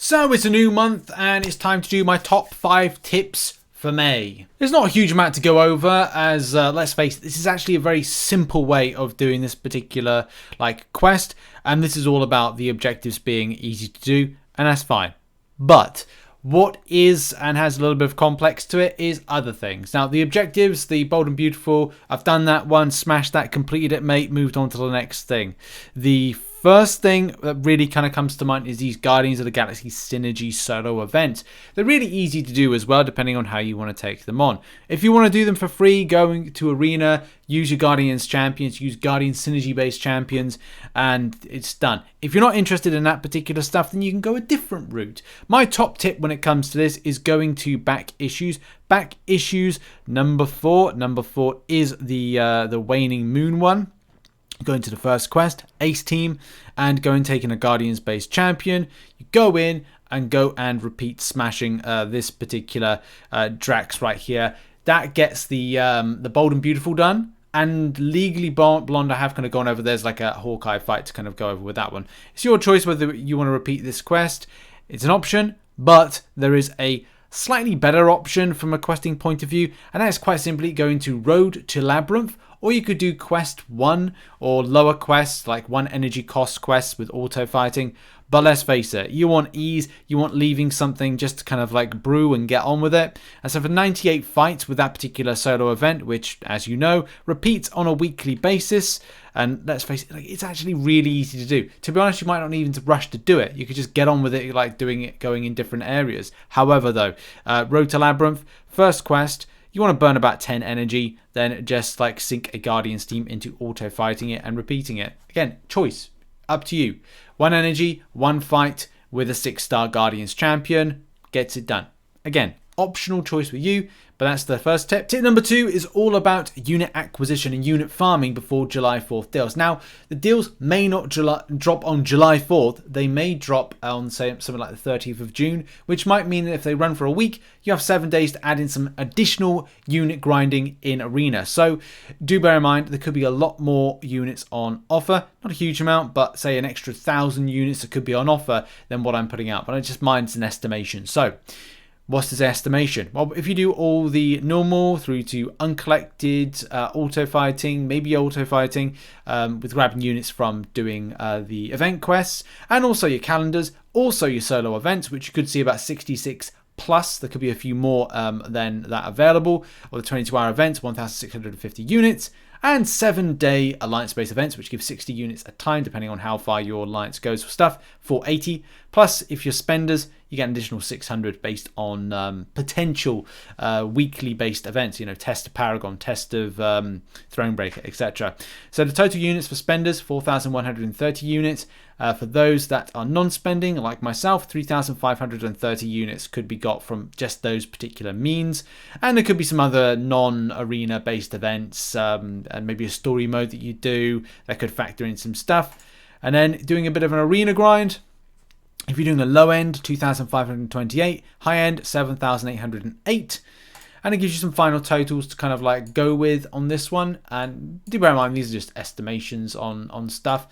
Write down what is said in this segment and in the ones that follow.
So it's a new month and it's time to do my top 5 tips for May. There's not a huge amount to go over as, let's face it, this is actually a very simple way of doing this particular quest, and this is all about the objectives being easy to do, and that's fine. But what is and has a little bit of complex to it is other things. Now the objectives, the bold and beautiful, I've done that one, smashed that, completed it mate, moved on to the next thing. The first thing that really kind of comes to mind is these Guardians of the Galaxy Synergy solo events. They're really easy to do as well, depending on how you want to take them on. If you want to do them for free, going to Arena, use your Guardians champions, use Guardians Synergy based champions, and it's done. If you're not interested in that particular stuff, then you can go a different route. My top tip when it comes to this is going to back issues. Back issues number 4. Number 4 is the Waning Moon one. Go into the first quest, Ace Team, and go and take in a Guardians based champion. You go in and go and repeat smashing this particular Drax right here. That gets the bold and beautiful done. And Legally Blonde, I have kind of gone over. There's like a Hawkeye fight to kind of go over with that one. It's your choice whether you want to repeat this quest. It's an option, but there is a slightly better option from a questing point of view, and that is quite simply going to Road to Labyrinth, or you could do quest 1 or lower quests like 1 energy cost quests with auto fighting. But let's face it, you want ease, you want leaving something just to kind of like brew and get on with it. And so for 98 fights with that particular solo event, which as you know repeats on a weekly basis, and let's face it, it's actually really easy to do. To be honest, you might not even rush to do it. You could just get on with it, like doing it, going in different areas. However though, Road to Labyrinth, first quest, you want to burn about 10 energy, then just like sink a Guardian's team into auto fighting it and repeating it. Again, choice, up to you. 1 energy, 1 fight with a 6-star Guardians champion, gets it done. Again, optional choice with you, but that's the first tip. Tip number 2 is all about unit acquisition and unit farming before July 4th deals. Now, the deals may not drop on July 4th. They may drop on, say, something like the 30th of June, which might mean that if they run for a week, you have 7 days to add in some additional unit grinding in Arena. So do bear in mind, there could be a lot more units on offer. Not a huge amount, but say an extra 1,000 units that could be on offer than what I'm putting out. But I just mind it's an estimation. So what's this estimation? Well, if you do all the normal through to uncollected, auto fighting, maybe auto fighting, with grabbing units from doing the event quests, and also your calendars, also your solo events, which you could see about 66 plus. There could be a few more than that available, or the 22-hour events, 1,650 units, and 7-day alliance-based events, which give 60 units a time, depending on how far your alliance goes for stuff, 480. Plus, if you're spenders, you get an additional 600 based on potential weekly-based events, you know, Test of Paragon, Test of Thronebreaker, etc. So the total units for spenders, 4,130 units. For those that are non-spending, like myself, 3,530 units could be got from just those particular means. And there could be some other non-arena based events, and maybe a story mode that you do that could factor in some stuff. And then doing a bit of an arena grind. If you're doing a low end, 2,528, high end, 7,808. And it gives you some final totals to kind of like go with on this one. And do bear in mind, these are just estimations on stuff.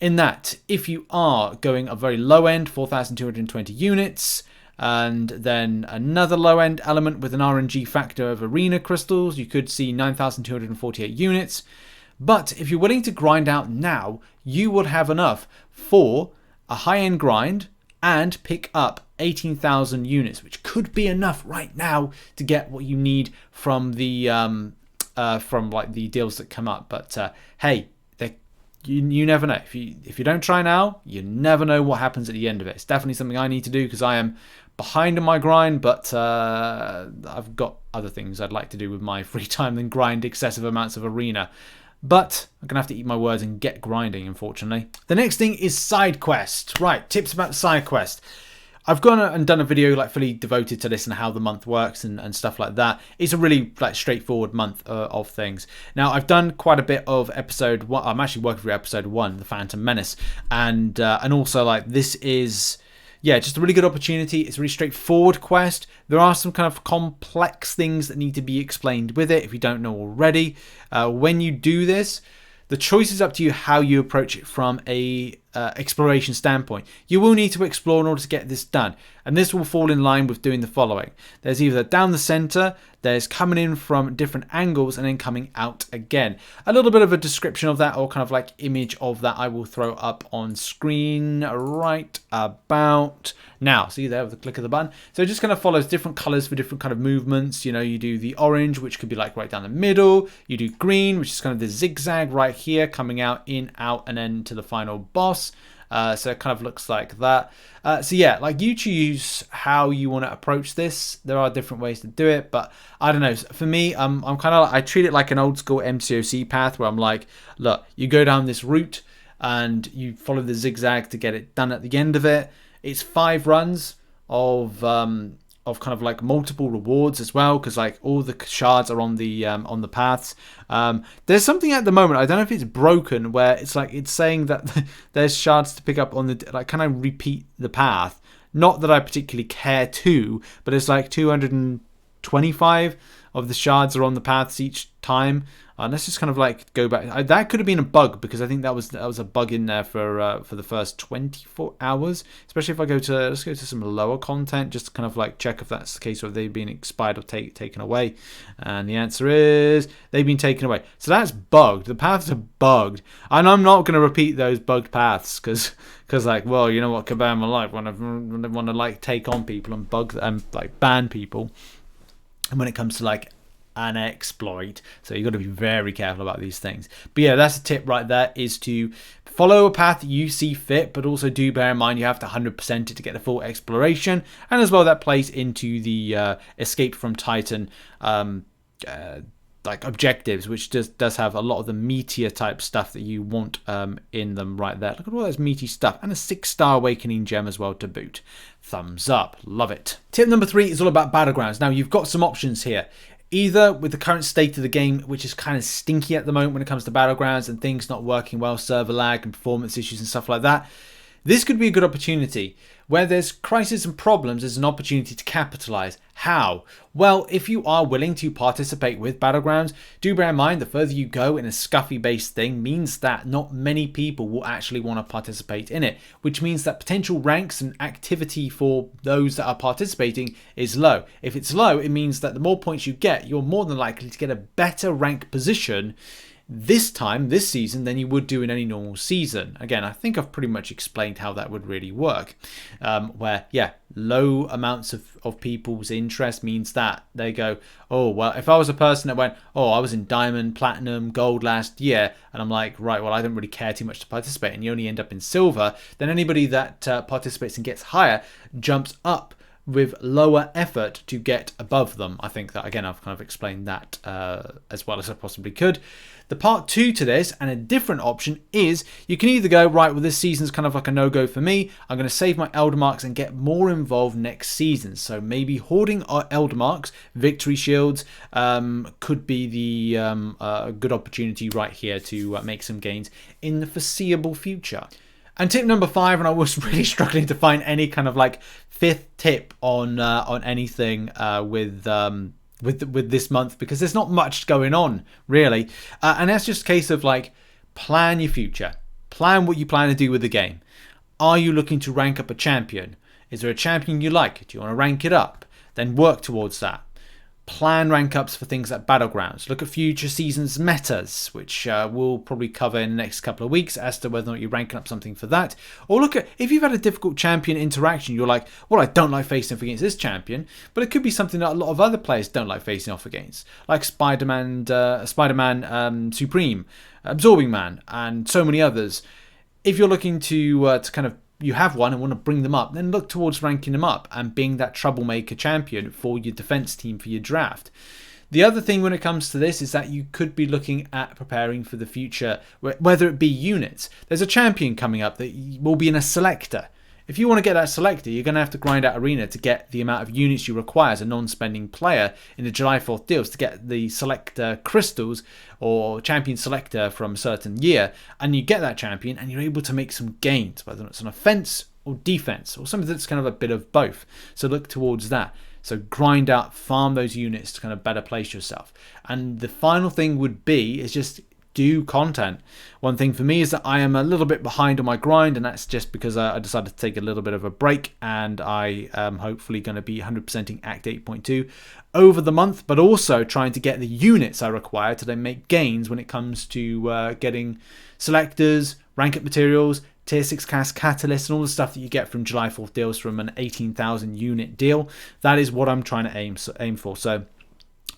In that, if you are going a very low end, 4,220 units, and then another low end element with an RNG factor of arena crystals, you could see 9,248 units. But if you're willing to grind out now, you would have enough for a high end grind and pick up 18,000 units, which could be enough right now to get what you need from the the deals that come up. But hey, you never know. If you don't try now, you never know what happens at the end of it. It's definitely something I need to do because I am behind in my grind, but I've got other things I'd like to do with my free time than grind excessive amounts of arena. But I'm going to have to eat my words and get grinding, unfortunately. The next thing is side quest. Right, tips about side quest. I've gone and done a video like fully devoted to this and how the month works and stuff like that. It's a really like straightforward month of things. Now I've done quite a bit of episode 1. I'm actually working through episode 1, the Phantom Menace, and also like this is, yeah, just a really good opportunity. It's a really straightforward quest. There are some kind of complex things that need to be explained with it if you don't know already. When you do this, the choice is up to you how you approach it from a exploration standpoint. You will need to explore in order to get this done, and this will fall in line with doing the following. There's either down the center, there's coming in from different angles, and then coming out again. A little bit of a description of that, or kind of like image of that, I will throw up on screen right about now. See there with the click of the button. So it just kind of follows different colors for different kind of movements. You know, you do the orange, which could be like right down the middle. You do green, which is kind of the zigzag right here, coming out, in, out, and then to the final boss. So it kind of looks like that. So yeah, like you choose how you want to approach this. There are different ways to do it, but I don't know. For me, I'm kind of, I treat it like an old school MCOC path where I'm like, look, you go down this route and you follow the zigzag to get it done at the end of it. It's 5 runs of kind of like multiple rewards as well, because like all the shards are on the paths. There's something at the moment, I don't know if it's broken, where it's like it's saying that there's shards to pick up on the, like, can I repeat the path? Not that I particularly care to, but it's like 225 of the shards are on the paths each time. Let's just kind of like go back. That could have been a bug, because I think that was a bug in there for the first 24 hours. Especially if I go to, let's go to some lower content, just to kind of like check if that's the case, or if they've been expired or taken away. And the answer is they've been taken away. So that's bugged. The paths are bugged, and I'm not going to repeat those bugged paths because like, well, you know what, Kabam my life when I want to like take on people and bug and like ban people. And when it comes to like an exploit, so you've got to be very careful about these things. But yeah, that's a tip right there, is to follow a path that you see fit, but also do bear in mind you have to 100% it to get the full exploration. And as well, that plays into the Escape from Titan like objectives, which does have a lot of the meteor type stuff that you want in them right there. Look at all those meaty stuff, and a 6-star awakening gem as well to boot. Thumbs up, love it. Tip number 3 is all about Battlegrounds. Now you've got some options here. Either with the current state of the game, which is kind of stinky at the moment when it comes to Battlegrounds and things not working well, server lag and performance issues and stuff like that, this could be a good opportunity. Where there's crisis and problems, there's an opportunity to capitalize. How? Well, if you are willing to participate with Battlegrounds, do bear in mind the further you go in a scuffy based thing means that not many people will actually want to participate in it, which means that potential ranks and activity for those that are participating is low. If it's low, it means that the more points you get, you're more than likely to get a better rank position this season than you would do in any normal season. Again, I think I've pretty much explained how that would really work. Where, yeah, low amounts of people's interest means that they go, oh, well, if I was a person that went, oh, I was in Diamond, Platinum, Gold last year, and I'm like, right, well, I don't really care too much to participate, and you only end up in Silver, then anybody that participates and gets higher jumps up with lower effort to get above them. I think that, again, I've kind of explained that as well as I possibly could. The part 2 to this, and a different option, is you can either go, right, well, this season's kind of like a no-go for me. I'm going to save my Elder Marks and get more involved next season. So maybe hoarding our Elder Marks, victory shields, could be the good opportunity right here to make some gains in the foreseeable future. And tip number 5, and I was really struggling to find any kind of like 5th tip on anything with this month, because there's not much going on really, and that's just a case of like, plan your future, plan what you plan to do with the game. Are you looking to rank up a champion? Is there a champion you like? Do you want to rank it up? Then work towards that. Plan rank ups for things like Battlegrounds. Look at future seasons metas, which we'll probably cover in the next couple of weeks as to whether or not you're ranking up something for that. Or look at, if you've had a difficult champion interaction, you're like, well, I don't like facing off against this champion, but it could be something that a lot of other players don't like facing off against, like Spider-Man Supreme, Absorbing Man, and so many others. If you're looking to kind of, you have one and want to bring them up, then look towards ranking them up and being that troublemaker champion for your defense team for your draft. The other thing when it comes to this is that you could be looking at preparing for the future, whether it be units. There's a champion coming up that will be in a selector. If you want to get that selector, you're going to have to grind out Arena to get the amount of units you require as a non-spending player in the July 4th deals to get the selector crystals or champion selector from a certain year. And you get that champion and you're able to make some gains, whether it's on offense or defense or something that's kind of a bit of both. So look towards that. So grind out, farm those units to kind of better place yourself. And the final thing would be is just do content. One thing for me is that I am a little bit behind on my grind, and that's just because I decided to take a little bit of a break, and I am hopefully going to be 100%ing Act 8.2 over the month, but also trying to get the units I require to then make gains when it comes to getting selectors, rank up materials, tier 6 cast catalysts, and all the stuff that you get from July 4th deals from an 18,000 unit deal. That is what I'm trying to aim for. So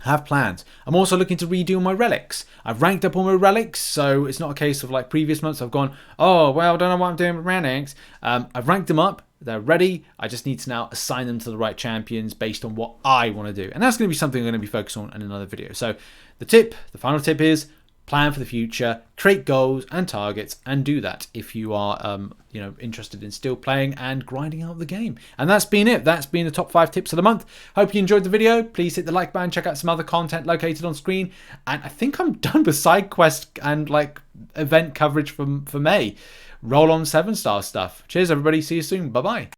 have plans. I'm also looking to redo my relics. I've ranked up all my relics, so it's not a case of like previous months I've gone, oh well, I don't know what I'm doing with relics. I've ranked them up, they're ready. I just need to now assign them to the right champions based on what I want to do, and that's going to be something I'm going to be focused on in another video. So the final tip is plan for the future, create goals and targets, and do that if you are interested in still playing and grinding out the game. And that's been it. That's been the top 5 tips of the month. Hope you enjoyed the video. Please hit the like button, check out some other content located on screen, and I think I'm done with side quest and like event coverage for May. Roll on 7-star stuff. Cheers everybody, see you soon, bye bye.